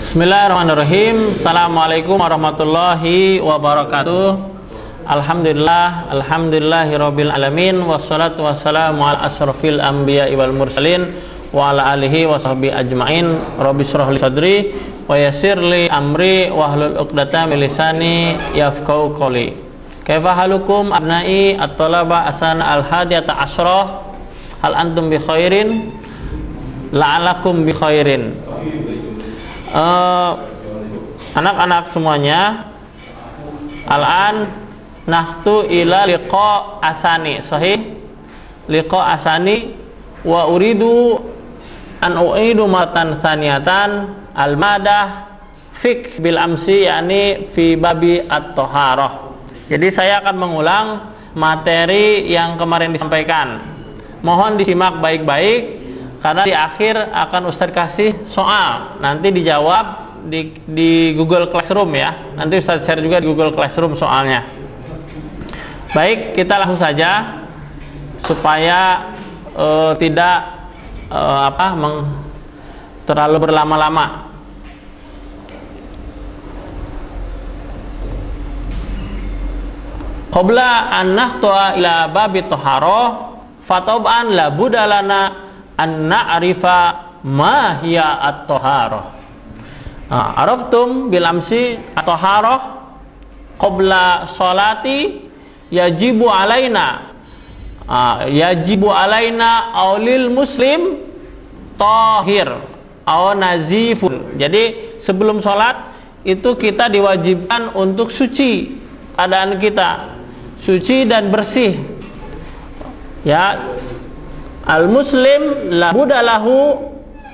Bismillahirrahmanirrahim. Assalamualaikum warahmatullahi wabarakatuh. Alhamdulillahirabbil alamin, wassalatu wassalamu ala asrofil anbiya'i wal mursalin wa ala alihi wa sahbihi ajmain. Rabbi shrah li sadri wa yassir li amri wahlul 'uqdatam min lisani yafqahu qawli. Kaifa halukum abnai at-talaba asana al-hadiyata asyrah? Hal antum bi khairin? La'alakum bi khairin. Anak-anak semuanya, al-an nahtu ila liqa asani, sahih? Liqa asani wa uridu an u'idu matan saniyatan al-madah fik bil amsi, yakni fi babi at-taharah. Jadi saya akan mengulang materi yang kemarin disampaikan. Mohon disimak baik-baik karena di akhir akan Ustadz kasih soal, nanti dijawab di Google Classroom ya. Nanti Ustadz share juga di Google Classroom soalnya. Baik, kita langsung saja supaya tidak terlalu berlama-lama. Qabla an nahtua ila babi taharah fatab'an la budalana an na'rifa ma hiya at-taharah. Araftum bil amsi at-taharah qabla salati yajibu alaina aulil muslim tahir aw nazifun. Jadi sebelum salat itu kita diwajibkan untuk suci, keadaan kita suci dan bersih ya. Al-muslim la budalahu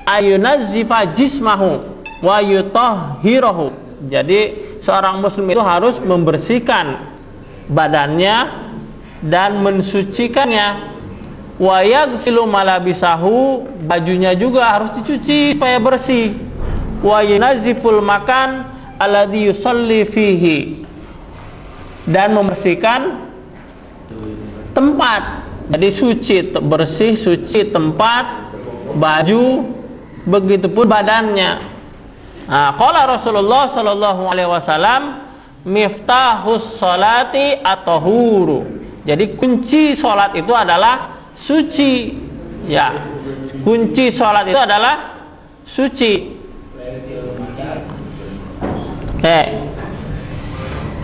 ayunazzifa jismahu wa yutahhirahu. Jadi seorang muslim itu harus membersihkan badannya dan mensucikannya. Wa yaghsilu malabisahu, bajunya juga harus dicuci supaya bersih. Wa yunazziful makan alladhi yusalli fihi, dan membersihkan tempat. Jadi suci, bersih, suci tempat, baju, begitupun badannya. Qala Rasulullah sallallahu alaihi wasallam, miftahus sholati at-tahuru. Jadi kunci sholat itu adalah suci. Ya, kunci sholat itu adalah suci.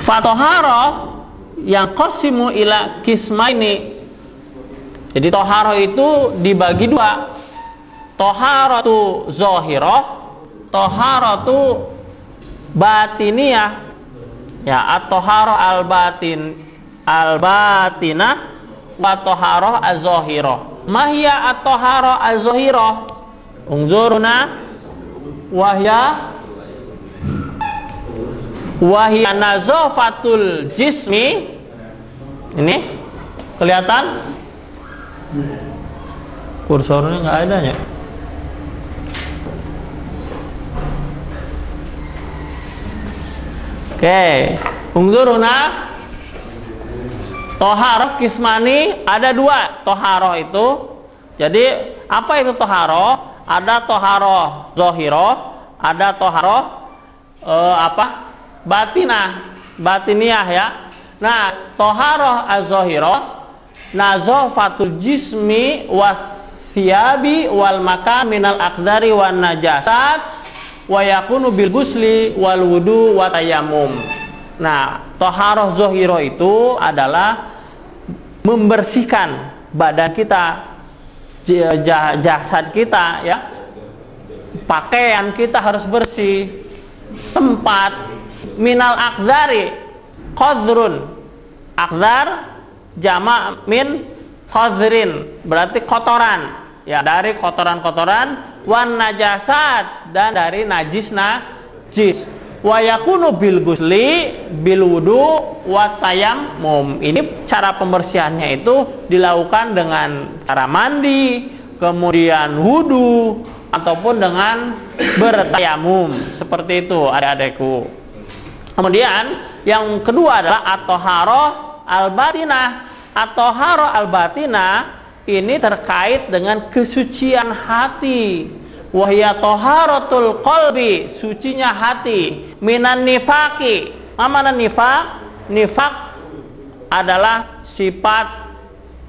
Fatahara yang qasimu ila kismaini. Jadi toharoh itu dibagi dua, toharatu zohiroh, toharatu batiniyah ya, at-toharoh al-batinah wa toharoh az-zohiroh. Mahya at-toharoh az-zohiroh? Unzuruna wahya nazofatul jismi. Ini kelihatan? Kursornya nggak ada ya. Oke, unzuruna toharoh kismani, ada dua toharoh itu. Jadi apa itu toharoh? Ada toharoh zohiroh, ada toharoh batiniyah ya. Nah, toharoh az-zohiroh nazofatul jismi was-thiyabi wal makan minal aqdari wan najasat wa yakunu bil gusli wal wudu wa tayammum. Nah, toharoh zohiro itu adalah membersihkan badan kita, jasad kita ya, pakaian kita harus bersih, tempat minal aqdari, qadrun, aqdar jama' min khadrin, berarti kotoran ya, dari kotoran-kotoran, wan najasat, dan dari najis. Wa yakunu bil gusli bil wudu wa tayammum. Ini cara pembersihannya itu dilakukan dengan cara mandi, kemudian wudu, ataupun dengan bertayamum. Seperti itu adik-adikku. Kemudian yang kedua adalah at-taharah al-batinah. At-taharah al-batinah ini terkait dengan kesucian hati, wahya taharatul qalbi, sucinya hati, minan nifaqi. Mana nifaq? Nifaq adalah sifat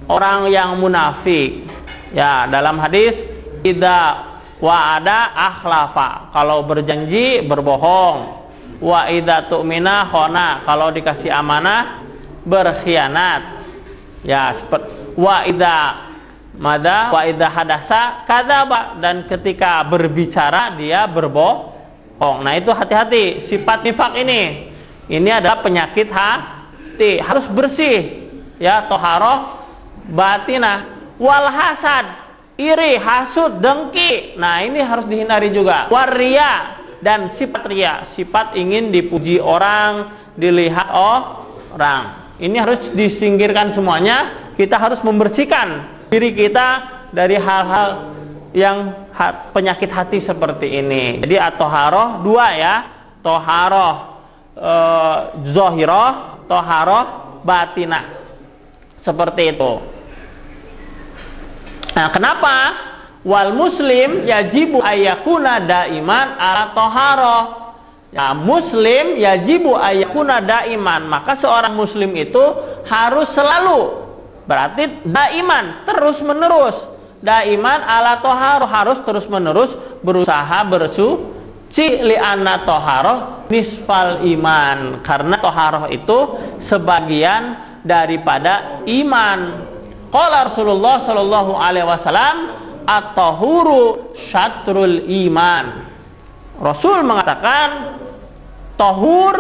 orang yang munafik. Ya, dalam hadis idza wa'ada akhlafa, kalau berjanji berbohong. Wa idza tu'mina khana, kalau dikasih amanah berkhianat. Ya, seperti wa idza hadasa kadzaba, dan ketika berbicara dia berbohong. Nah, itu hati-hati sifat nifak ini. Ini adalah penyakit hati, harus bersih. Ya, toharoh batinah. Wal hasad, iri, hasud, dengki. Nah, ini harus dihindari juga. Waria, dan sifat ria, sifat ingin dipuji orang, dilihat orang. Ini harus disingkirkan semuanya. Kita harus membersihkan diri kita dari hal-hal yang penyakit hati seperti ini. Jadi at-toharoh dua ya, toharoh zohiroh, toharoh batinah, seperti itu. Nah, kenapa? Wal muslim yajibu ayyakuna daiman ala toharoh. Ya, muslim yajibu ayyakuna daiman, maka seorang muslim itu harus selalu, berarti daiman, terus menerus, daiman ala toharoh, harus terus menerus berusaha bersuci, li'anna toharoh nisfal iman, karena toharoh itu sebagian daripada iman. Qala Rasulullah sallallahu alaihi wasallam, at-tahuru syatrul iman. Rasul mengatakan tahur,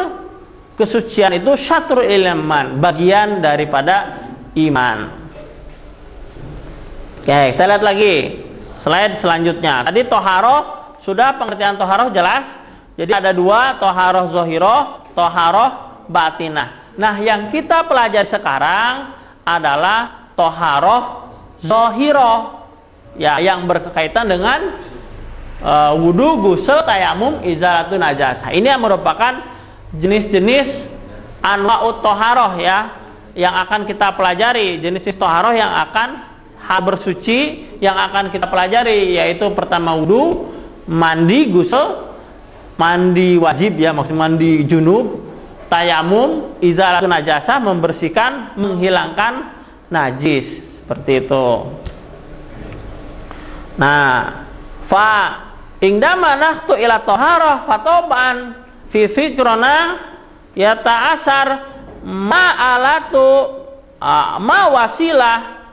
kesucian itu syatrul iman, bagian daripada iman. Oke, kita lihat lagi slide selanjutnya. Tadi toharoh sudah, pengertian toharoh jelas. Jadi ada dua, toharoh zohiroh, toharoh batinah. Nah, yang kita pelajari sekarang adalah toharoh zohiroh, ya, yang berkaitan dengan wudu, gusel, tayamum, izalatun najasah. Ini yang merupakan jenis-jenis anwa'ut toharoh ya, yang akan kita pelajari. Jenis-jenis toharoh yang akan bersuci yang akan kita pelajari, yaitu pertama wudu, mandi, gusel, mandi wajib ya, maksudnya mandi junub, tayamum, izalatun najasah, membersihkan, menghilangkan najis, seperti itu. Nah, fa indama nahtu ila toharoh fatoban fi fikrona yata'asar ma'alatu ma wasilah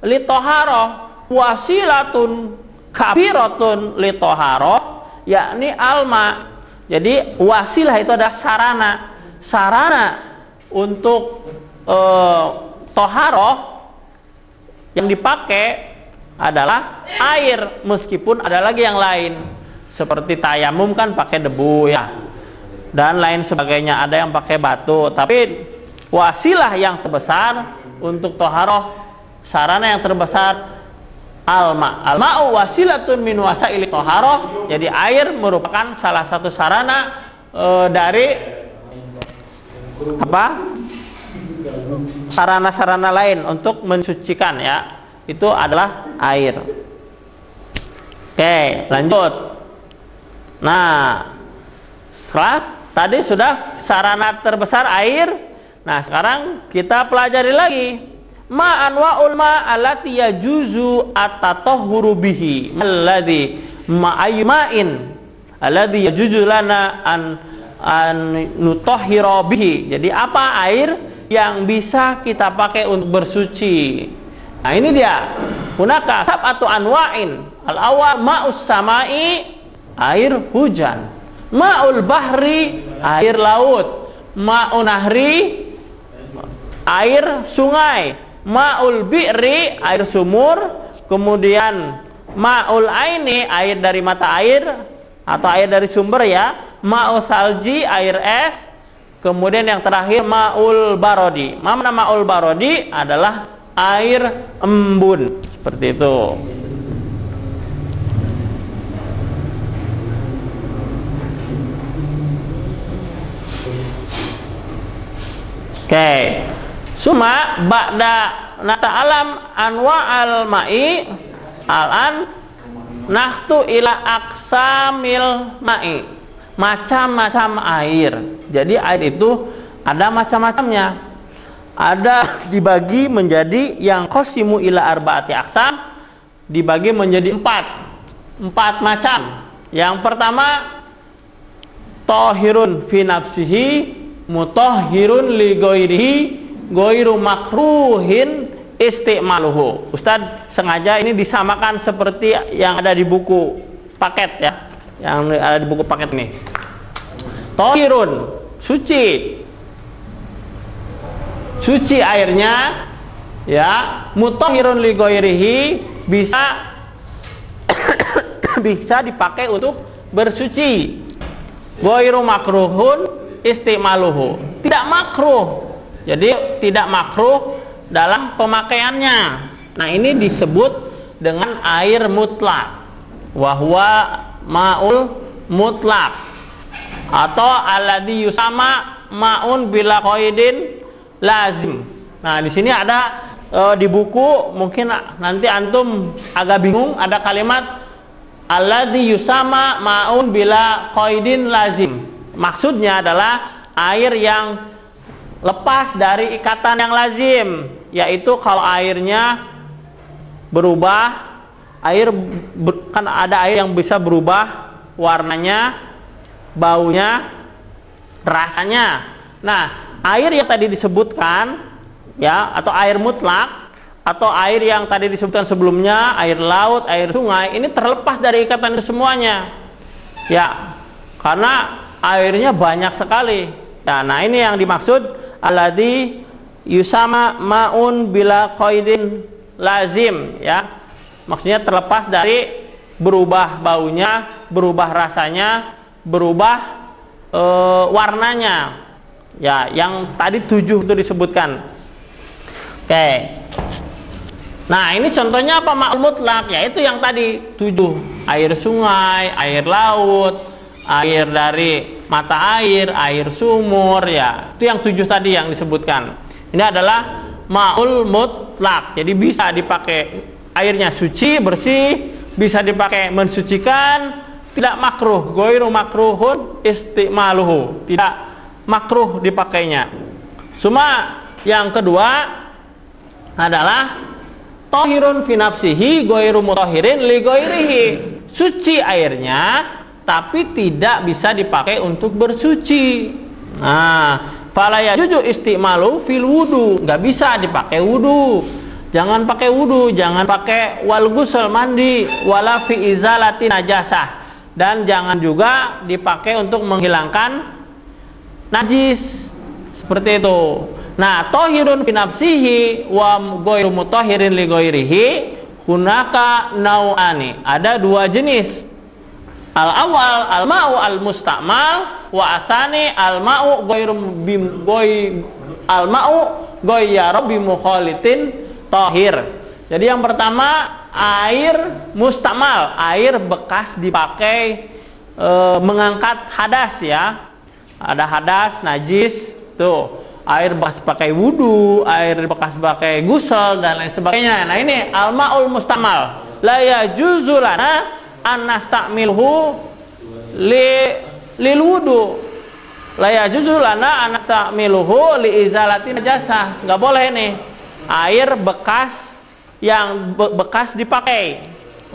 li toharoh wasilatun kabiratun li toharoh, yakni alma. Jadi wasilah itu adalah sarana untuk toharoh yang dipakai adalah air, meskipun ada lagi yang lain seperti tayamum kan pakai debu ya, dan lain sebagainya, ada yang pakai batu. Tapi wasilah yang terbesar untuk toharoh, sarana yang terbesar alma. Alma'u wasilatun min wasaili toharoh. Jadi air merupakan salah satu sarana dari apa? Sarana-sarana lain untuk mensucikan ya. Itu adalah air. Oke, lanjut. Nah, setelah tadi sudah sarana terbesar air. Nah, sekarang kita pelajari lagi ma anwa'ul ma allati yajuzu at-tatahhuru bihi, alladhi ma'ayma'in alladhi yajuzu lana an nutahhira bihi. Jadi apa air yang bisa kita pakai untuk bersuci? Nah, ini dia. Hunaka sab'atu anwa'in. Al-awwal ma'us samai, air hujan. Ma'ul bahri, air laut. Ma'un nahri, air sungai. Ma'ul bi'ri, air sumur. Kemudian ma'ul aini, air dari mata air atau air dari sumber ya. Ma'ul salji, air es. Kemudian yang terakhir ma'ul barodi. Mana ma'ul barodi adalah air embun, seperti itu. Oke. Suma ba'da nata'alam anwa'al ma'i al'an nahtu ila aksamil ma'i, macam-macam air. Jadi air itu ada macam-macamnya. Ada dibagi menjadi yang qasimu ila arba'ati aksam, dibagi menjadi empat macam. Yang pertama tahirun fi nafsihi mutahhirun li ghairihi ghairu makruhin istimaluhu. Ustadz sengaja ini disamakan seperti yang ada di buku paket ya, yang ada di buku paket ini. Tahirun, suci airnya ya, mutahhirun li ghairihi bisa bisa dipakai untuk bersuci. Ghairu makruhun istimaluhu, tidak makruh. Jadi tidak makruh dalam pemakaiannya. Nah, ini disebut dengan air mutlak, wahwa ma'ul mutlak, atau alladhi yusama ma'un bila qaidin lazim. Nah, di sini ada di buku, mungkin nanti antum agak bingung, ada kalimat alladzi yusama ma'un bila qaidin lazim. Maksudnya adalah air yang lepas dari ikatan yang lazim, yaitu kalau airnya berubah, kan ada air yang bisa berubah warnanya, baunya, rasanya. Nah, air yang tadi disebutkan ya, atau air mutlak, atau air yang tadi disebutkan sebelumnya, air laut, air sungai, ini terlepas dari ikatan itu semuanya ya, karena airnya banyak sekali ya. Nah, ini yang dimaksud alladzi yusama ma'un bila qaidin lazim ya, maksudnya terlepas dari berubah baunya, berubah rasanya, berubah warnanya ya, yang tadi 7 itu disebutkan. Oke. Nah, ini contohnya apa? Ma'ul mutlak, yaitu yang tadi 7, air sungai, air laut, air dari mata air, air sumur ya. Itu yang 7 tadi yang disebutkan. Ini adalah ma'ul mutlak. Jadi bisa dipakai airnya suci, bersih, bisa dipakai mensucikan, tidak makruh. Ghairu makruhun istimaluhu, tidak makruh dipakainya. Cuma yang kedua adalah tahirun fi nafsihi ghairu mutahhirin li ghairihi. Suci airnya tapi tidak bisa dipakai untuk bersuci. Nah, fala yajuzu istimalu fil wudu, nggak bisa dipakai wudu. Jangan pakai wudu, jangan pakai wal ghusl mandi, wala fi izalati najasah, dan jangan juga dipakai untuk menghilangkan najis seperti itu. Nah, tahirun fi nafsihi wa ghairu mutahhirin li ghairihi hunaka nau'ani. Ada 2 jenis. Al-awwal al-ma'u al-musta'mal wa atsani al-ma'u ghairu al-ma'u ghayyaru bi mukhalitin tahir. Jadi yang pertama air mustamal, air bekas dipakai mengangkat hadas ya. Ada hadas, najis, tuh. Air bekas pakai wudu, air bekas pakai gusel dan lain sebagainya. Nah, ini al-ma'ul mustamal. La yajuzu lana an nastamilhu lil wudu. La yajuzu lana an nastamilhu li izalati najasah. Enggak boleh nih. Air bekas yang bekas dipakai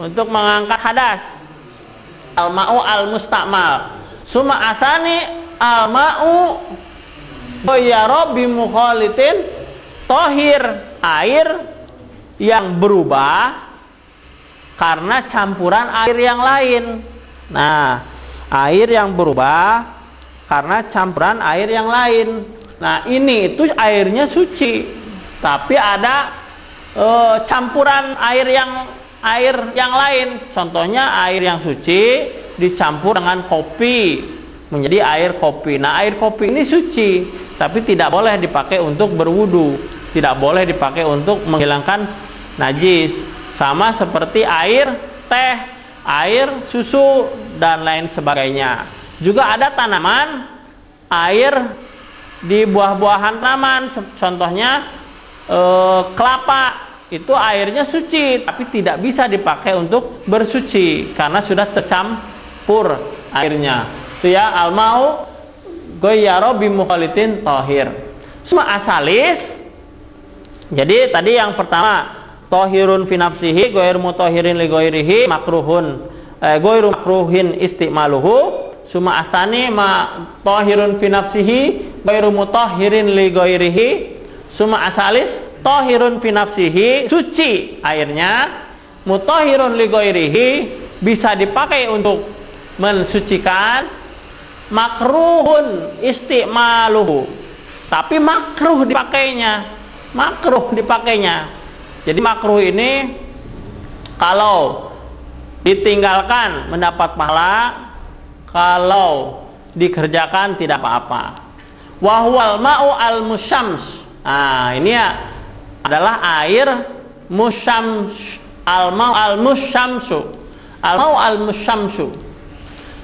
untuk mengangkat hadas. Al-ma'u al-mustamal. Suma asani al-ma'u ghayyaru bi mukhalitin tahir, air yang berubah karena campuran air yang lain. Nah, air yang berubah karena campuran air yang lain. Nah, ini itu airnya suci, tapi ada campuran air yang lain. Contohnya air yang suci dicampur dengan kopi menjadi air kopi. Nah, air kopi ini suci, tapi tidak boleh dipakai untuk berwudu, tidak boleh dipakai untuk menghilangkan najis. Sama seperti air teh, air susu dan lain sebagainya. Juga ada tanaman, air di buah-buahan tanaman, contohnya kelapa itu airnya suci, tapi tidak bisa dipakai untuk bersuci karena sudah tercampur airnya. Itu ya, al-ma'u ghayyara bi mukhalitin tahir. Summa asalis. Jadi tadi yang pertama tahirun fi nafsihi ghairu mutahhirin li ghairihi makruhun ghairu makruhin istimaluhu. Summa asani ma tahirun fi nafsihi ghairu mutahhirin li ghairihi. Summa asalis tahirun fi nafsihi, suci airnya, mutahhirun li ghairihi, bisa dipakai untuk mensucikan, makruhun istimaluhu, tapi makruh dipakainya. Jadi makruh ini kalau ditinggalkan mendapat pahala, kalau dikerjakan tidak apa-apa. Wahwal ma'u al-musyams. Nah, ini ya adalah air musyams, al-ma'u al-musyamsu. Al-ma'u al-musyamsu.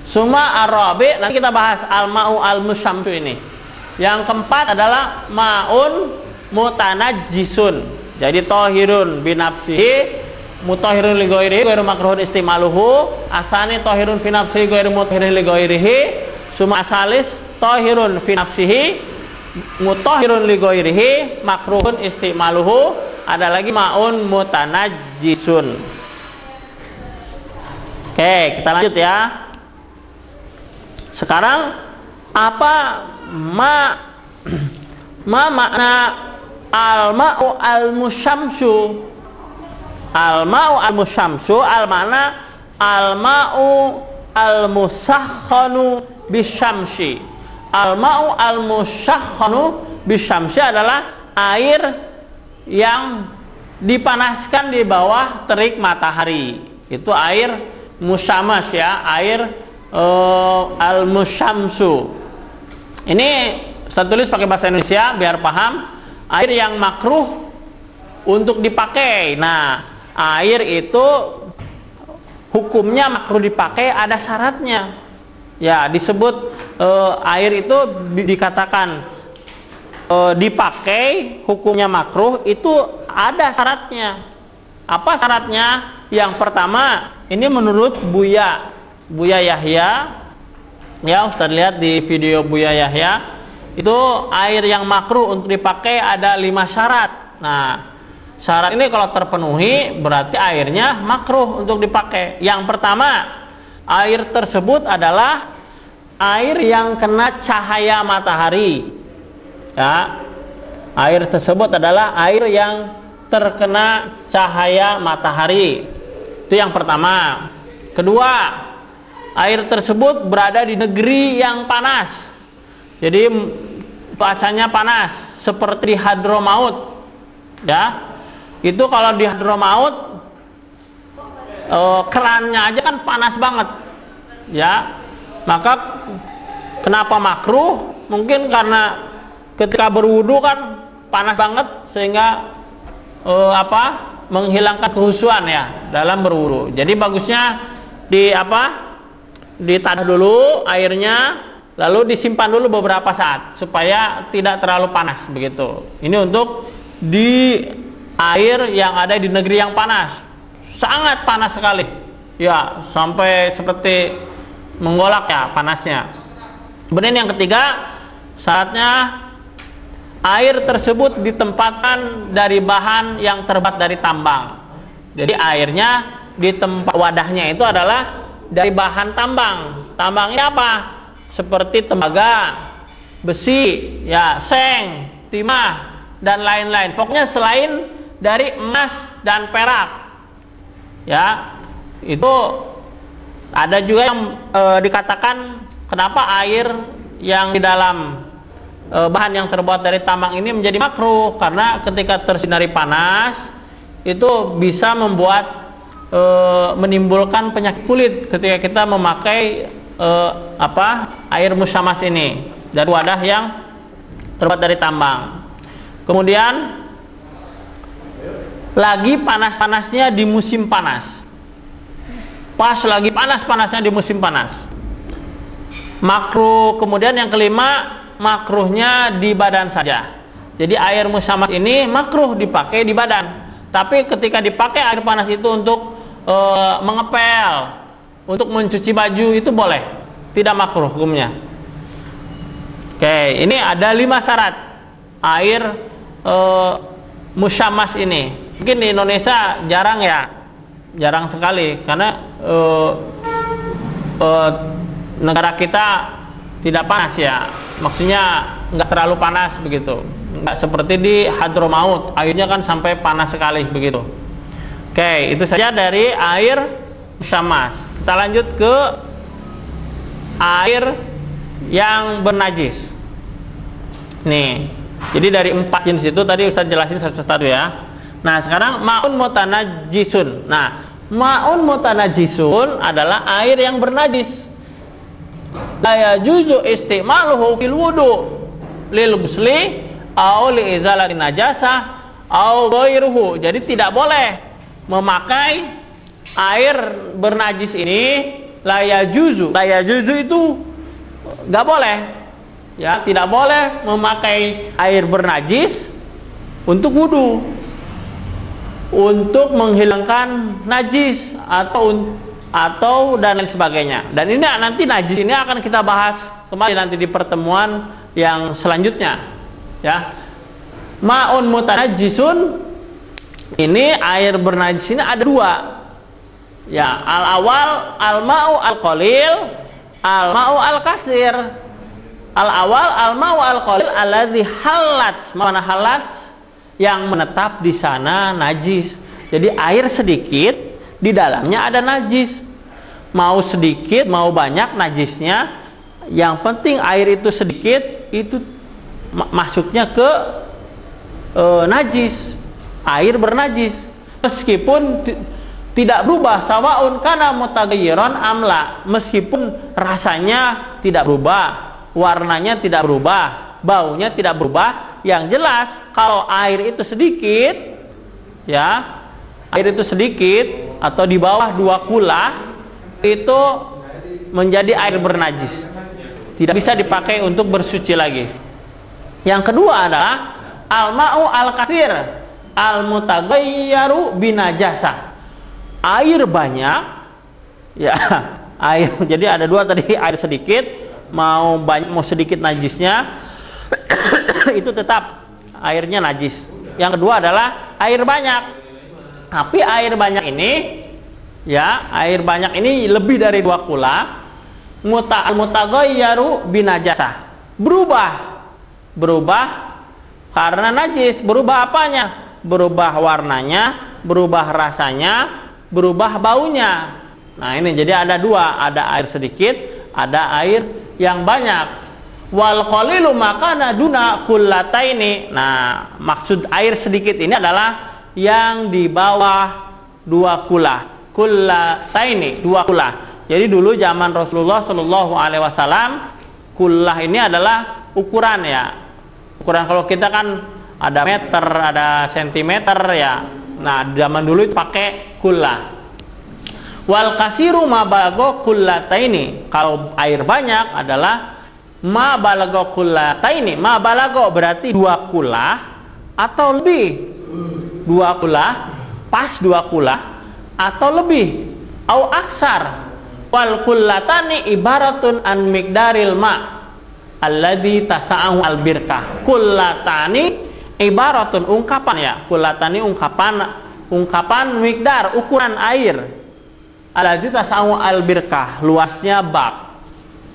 Suma arabi, nanti kita bahas al-ma'u al-musyamsu ini. Yang keempat adalah ma'un mutanajjisun. Jadi tahirun binafsihi, mutahhirun li ghairihi, ghairu makruhun istimaluhu. Asani tahirun fi nafsihi, ghairu mutahhirin li ghairihi. Suma asalis tahirun fi nafsihi, mutahhirun li ghairihi, makruhun istimaluhu. Ada lagi ma'un mutanajjisun. Oke, kita lanjut ya. Sekarang apa makna al-ma'u al-musyamsu? Al-ma'u al-musyamsu al-makna al-ma'u al-musakhkhanu bisyamsi. Al-ma'u al-musakhkhanu bisyamsi adalah air yang dipanaskan di bawah terik matahari. Itu air musyamas ya, air al-musyamsu. Ini saya tulis pakai bahasa Indonesia biar paham. Air yang makruh untuk dipakai. Nah, air itu hukumnya makruh dipakai, ada syaratnya. Ya, disebut air itu dikatakan dipakai, hukumnya makruh, itu ada syaratnya. Apa syaratnya? Yang pertama, ini menurut Buya Yahya. Ya, Ustaz lihat di video Buya Yahya, itu air yang makruh untuk dipakai ada 5 syarat. Nah, syarat ini kalau terpenuhi berarti airnya makruh untuk dipakai. Yang pertama, air tersebut adalah air yang kena cahaya matahari. Ya, air tersebut adalah air yang terkena cahaya matahari. Itu yang pertama. Kedua, air tersebut berada di negeri yang panas. Jadi cuacanya panas seperti Hadramaut. Ya. Itu kalau di Hadramaut kerannya aja kan panas banget. Ya. Maka kenapa makruh? Mungkin karena ketika berwudu kan panas banget sehingga menghilangkan kehusuan ya dalam berwudu. Jadi bagusnya ditadah dulu airnya, lalu disimpan dulu beberapa saat supaya tidak terlalu panas begitu. Ini untuk di air yang ada di negeri yang panas, sangat panas sekali ya, sampai seperti menggolak ya panasnya. Kemudian yang ketiga, syaratnya air tersebut ditempatkan dari bahan yang terbuat dari tambang. Jadi airnya di tempat wadahnya itu adalah dari bahan tambang. Tambangnya apa? Seperti tembaga, besi, ya, seng, timah, dan lain-lain. Pokoknya selain dari emas dan perak. Ya, itu ada juga yang dikatakan kenapa air yang di dalam bahan yang terbuat dari tambang ini menjadi makruh, karena ketika tersinari panas itu bisa membuat menimbulkan penyakit kulit ketika kita memakai air musyamas ini dari wadah yang terbuat dari tambang. Kemudian lagi panas-panasnya di musim panas, pas lagi panas-panasnya di musim panas, makruh. Kemudian yang kelima, makruhnya di badan saja. Jadi air musyamas ini makruh dipakai di badan. Tapi ketika dipakai air panas itu untuk mengepel, untuk mencuci baju itu boleh, tidak makruh hukumnya. Oke, ini ada 5 syarat air musyamas ini. Mungkin di Indonesia jarang ya, jarang sekali karena negara kita tidak panas ya, maksudnya nggak terlalu panas begitu, nggak seperti di Hadramaut, airnya kan sampai panas sekali begitu. Oke, itu saja dari air musyamas. Kita lanjut ke air yang bernajis. Nih, jadi dari 4 jenis itu tadi Ustaz jelasin satu-satu ya. Nah, sekarang ma'un mutanajisun. Nah, ma'un mutanajisun adalah air yang bernajis. La yajuzu istimaluhu fil wudu lil ghusli aw li izalati najasah aw ghairuhu. Jadi tidak boleh memakai air bernajis ini. La yajuzu. La yajuzu itu nggak boleh. Ya, tidak boleh memakai air bernajis untuk wudu, untuk menghilangkan najis atau dan lain sebagainya. Dan ini nanti najis ini akan kita bahas kembali nanti di pertemuan yang selanjutnya. Ya, ma'un mutanajisun, ini air bernajis ini ada 2. Ya, al-awal al-ma'u al-qalil, al-ma'u al-katsir. Al-awal al-ma'u al-qalil alladzi halat. Mana halat? Yang menetap di sana najis. Jadi air sedikit di dalamnya ada najis. Mau sedikit mau banyak najisnya, yang penting air itu sedikit, itu masuknya ke najis. Air bernajis meskipun tidak berubah, sawaun kana mutaghayyiran amla, meskipun rasanya tidak berubah, warnanya tidak berubah, baunya tidak berubah. Yang jelas kalau air itu sedikit, ya, air itu sedikit atau di bawah 2 kula itu menjadi air bernajis, tidak bisa dipakai untuk bersuci lagi. Yang kedua adalah al-ma'u al-katsir al-mutaghayyaru binajasah. Air banyak, ya, air. Jadi ada 2 tadi, air sedikit mau banyak mau sedikit najisnya itu tetap airnya najis. Yang kedua adalah air banyak, tapi air banyak ini, ya, air banyak ini lebih dari 2 kula, mutaghayyaru binajasah, berubah karena najis. Berubah apanya? Berubah warnanya, berubah rasanya, berubah baunya. Nah, ini jadi ada 2, ada air sedikit, ada air yang banyak. Wal qalilu makana duna kullataini. Nah, maksud air sedikit ini adalah yang di bawah 2 kula. Kullataini, 2 kula. Jadi dulu zaman Rasulullah Shallallahu alaihi wasallam, kullah ini adalah ukuran, ya. Ukuran kalau kita kan ada meter, ada sentimeter, ya. Nah, zaman dulu itu pakai kullah. Wal kasiru ma balago kullataini. Kalau air banyak adalah ma balago kullataini. Ma balago berarti 2 kula atau lebih. 2 kula, pas 2 kula atau lebih. Au aksar. Wal kullatani ibaratun an miqdaril ma alladzi tasa'ahu al birkah. Kullatani ibaratun, ungkapan, ya. Kullatani ungkapan miqdar, ukuran air. Alladzi tasa'ahu al birkah, luasnya bak.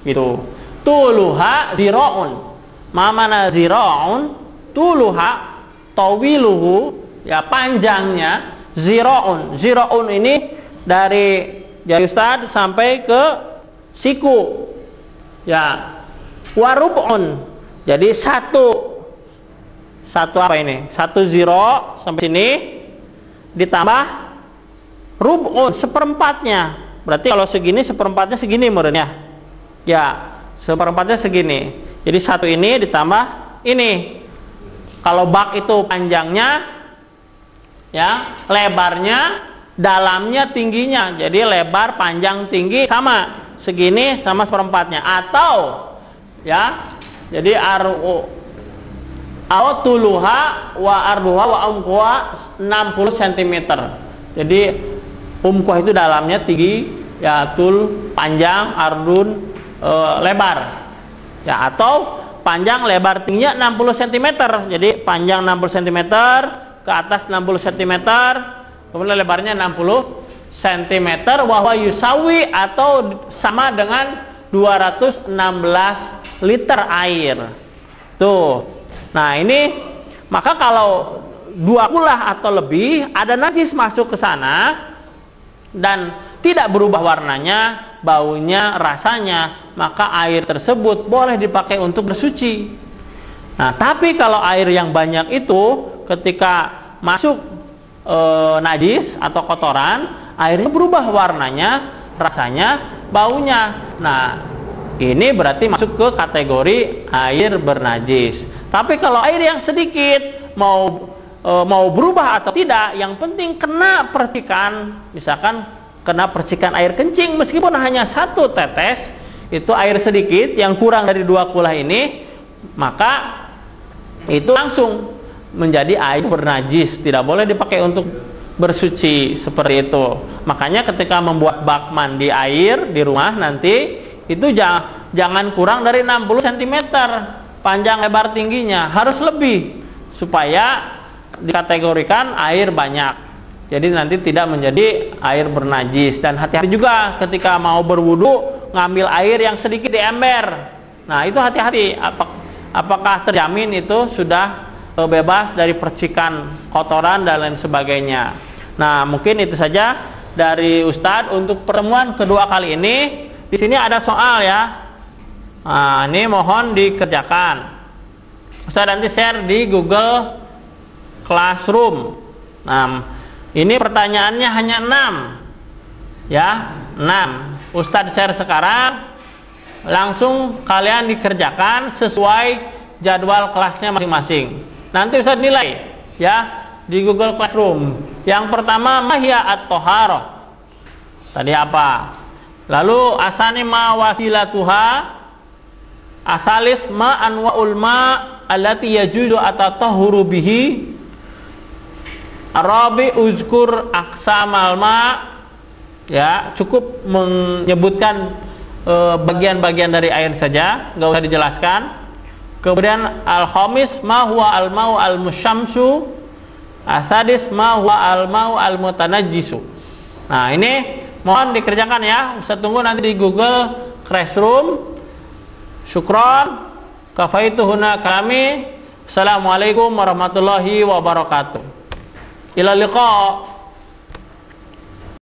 Gitu. Tuluha ziraun. Ma mana ziraun? Tuluha tawiluhu, ya, panjangnya ziraun. Ziraun ini dari jari Ustaz sampai ke siku, ya. Warubun, jadi satu apa ini? 1 ziro sampai sini ditambah rubun, seperempatnya. Berarti kalau segini seperempatnya segini menurutnya, ya, seperempatnya segini. Jadi 1 ini ditambah ini. Kalau bak itu panjangnya, ya, lebarnya, dalamnya, tingginya. Jadi lebar, panjang, tinggi sama, segini sama seperempatnya. Atau, ya, jadi Awtuluha wa arduha wa umquha 60 cm. Jadi umquha itu dalamnya tinggi, ya, tul panjang, ardun lebar. Ya, atau panjang lebar tingginya 60 cm. Jadi panjang 60 cm, ke atas 60 cm, kemudian lebarnya 60 cm, wahwa yusawi atau sama dengan 216 liter air. Tuh. Nah, ini maka kalau 2 kulah atau lebih ada najis masuk ke sana dan tidak berubah warnanya, baunya, rasanya, maka air tersebut boleh dipakai untuk bersuci. Nah, tapi kalau air yang banyak itu ketika masuk najis atau kotoran, airnya berubah warnanya, rasanya, baunya. Nah, ini berarti masuk ke kategori air bernajis. Tapi kalau air yang sedikit mau berubah atau tidak, yang penting kena percikan, misalkan kena percikan air kencing meskipun hanya 1 tetes, itu air sedikit yang kurang dari 2 kulah ini, maka itu langsung menjadi air bernajis, tidak boleh dipakai untuk bersuci seperti itu. Makanya ketika membuat bak mandi air di rumah nanti itu jangan kurang dari 60 cm panjang lebar tingginya, harus lebih supaya dikategorikan air banyak. Jadi nanti tidak menjadi air bernajis. Dan hati-hati juga ketika mau berwudu ngambil air yang sedikit di ember. Nah, itu hati-hati, apakah terjamin itu sudah bebas dari percikan kotoran dan lain sebagainya. Nah, mungkin itu saja dari Ustadz untuk pertemuan kedua kali ini. Di sini ada soal ya. Nah, ini mohon dikerjakan. Ustadz nanti share di Google Classroom. Nah, ini pertanyaannya hanya 6 ya, 6. Ustadz share sekarang, langsung kalian dikerjakan sesuai jadwal kelasnya masing-masing. Nanti Ustadz nilai ya di Google Classroom. Yang pertama, mahya at-toharoh, tadi apa? Lalu asani ma wasilatuha, asalis ma anwa'ul ma allati yajudu atatahuru bihi, arabi uzkur aksamal ma, ya, cukup menyebutkan bagian-bagian dari air saja, nggak usah dijelaskan. Kemudian al-khamis ma huwa al-ma'u al-musyamsu, asadis ma huwa al-ma'u al-mutanajjisu. Nah, ini mohon dikerjakan ya. Ustaz tunggu nanti di Google Classroom. Syukron, kafaituhuna kami. Assalamualaikum warahmatullahi wabarakatuh. Ila liqa.